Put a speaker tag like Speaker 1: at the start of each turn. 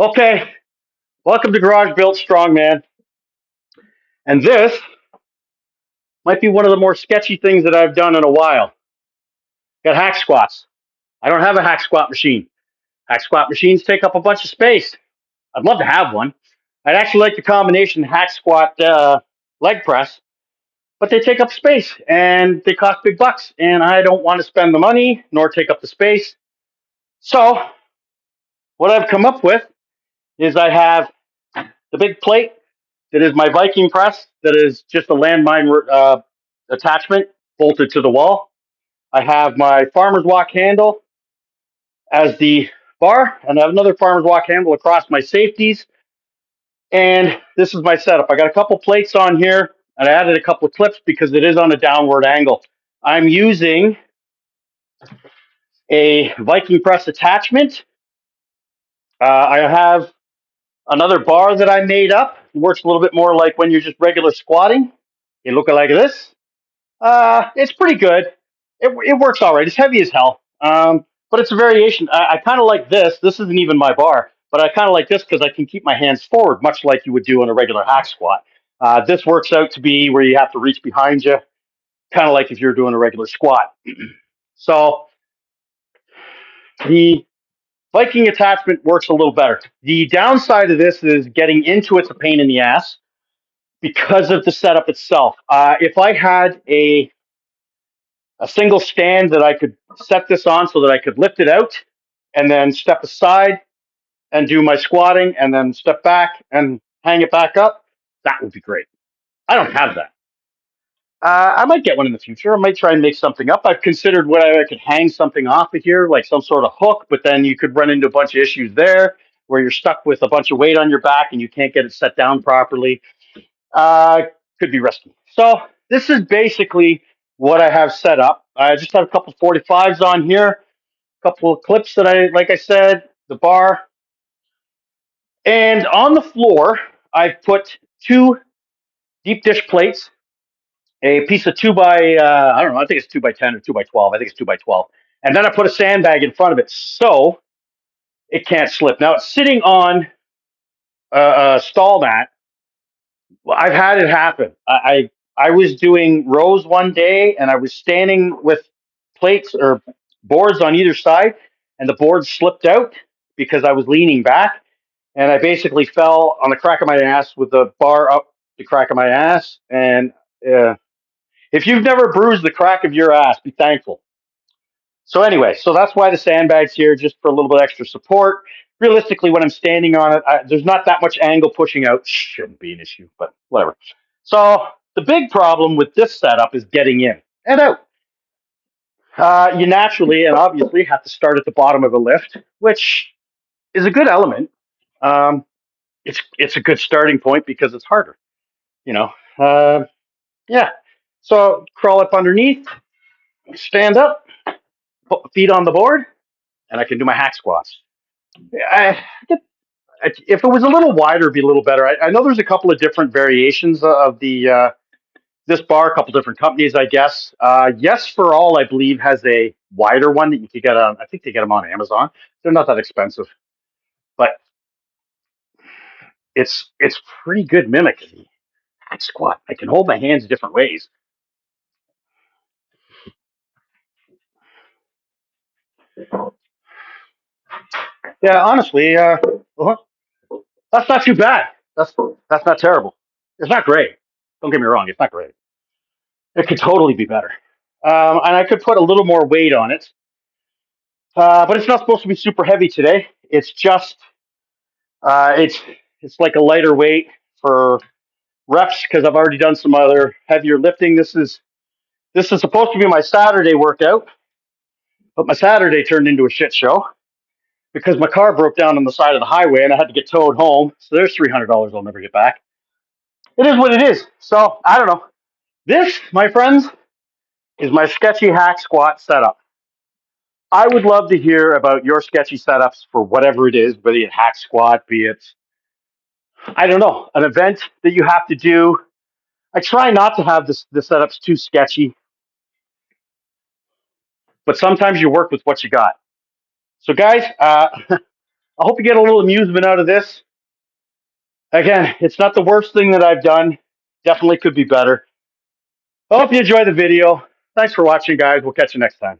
Speaker 1: Okay, welcome to Garage Built Strongman. And this might be one of the more sketchy things that I've done in a while. Got hack squats. I don't have a hack squat machine. Hack squat machines take up a bunch of space. I'd love to have one. I'd actually like the combination hack squat leg press, but they take up space and they cost big bucks. And I don't want to spend the money nor take up the space. So, what I've come up with is I have the big plate that is my Viking press, that is just a landmine attachment bolted to the wall. I have my farmer's walk handle as the bar, and I have another farmer's walk handle across my safeties. And this is my setup. I got a couple plates on here, and I added a couple of clips because it is on a downward angle. I'm using a Viking press attachment. I have another bar that I made up. It works a little bit more like when you're just regular squatting. You look like this. It's pretty good. It works all right. It's heavy as hell. But it's a variation. I kind of like this. This isn't even my bar, but I kind of like this because I can keep my hands forward, much like you would do on a regular hack squat. This works out to be where you have to reach behind you, kind of like if you're doing a regular squat. So the Viking attachment works a little better. The downside of this is getting into it's a pain in the ass because of the setup itself. If I had a single stand that I could set this on so that I could lift it out and then step aside and do my squatting and then step back and hang it back up. That would be great. I don't have that. I might get one in the future. I might try and make something up. I've considered whether I could hang something off of here, like some sort of hook, but then you could run into a bunch of issues there where you're stuck with a bunch of weight on your back and you can't get it set down properly. Uh, could be risky. So this is basically what I have set up. I just have a couple 45s on here, a couple of clips that like I said, the bar. And on the floor, I've put two deep dish plates, a piece of I don't know, I think it's 2x10 or 2x12. I think it's 2x12. And then I put a sandbag in front of it so it can't slip. Now it's sitting on a stall mat. Well, I've had it happen. I was doing rows one day and I was standing with plates or boards on either side, and the board slipped out because I was leaning back, and I basically fell on the crack of my ass with the bar up the crack of my ass. And if you've never bruised the crack of your ass, be thankful. So anyway, so that's why the sandbag's here, just for a little bit extra support. Realistically, when I'm standing on it, there's not that much angle pushing out. Shouldn't be an issue, but whatever. So the big problem with this setup is getting in and out. You naturally and obviously have to start at the bottom of the lift, which is a good element. Um, it's a good starting point because it's harder, you know. Yeah. So crawl up underneath, stand up, put my feet on the board, and I can do my hack squats. I, if it was a little wider, it'd be a little better. I know there's a couple of different variations of the this bar, a couple different companies, I guess. Yes for All, I believe, has a wider one that you could get on. I think they get them on Amazon. They're not that expensive, but it's pretty good mimic hack squat. I can hold my hands different ways. Yeah, honestly, that's not too bad. That's not terrible. It's not great. Don't get me wrong. It's not great. It could totally be better. And I could put a little more weight on it. But it's not supposed to be super heavy today. It's just uh, it's it's like a lighter weight for reps because I've already done some other heavier lifting. This is supposed to be my Saturday workout, but my Saturday turned into a shit show because my car broke down on the side of the highway and I had to get towed home. So there's $300 I'll never get back. It is what it is. So I don't know. This, my friends, is my sketchy hack squat setup. I would love to hear about your sketchy setups for whatever it is, whether it hack squat, be it, I don't know, an event that you have to do. I try not to have the setups too sketchy, but sometimes you work with what you got. So, guys, I hope you get a little amusement out of this. Again, it's not the worst thing that I've done. Definitely could be better. I hope you enjoy the video. Thanks for watching, guys. We'll catch you next time.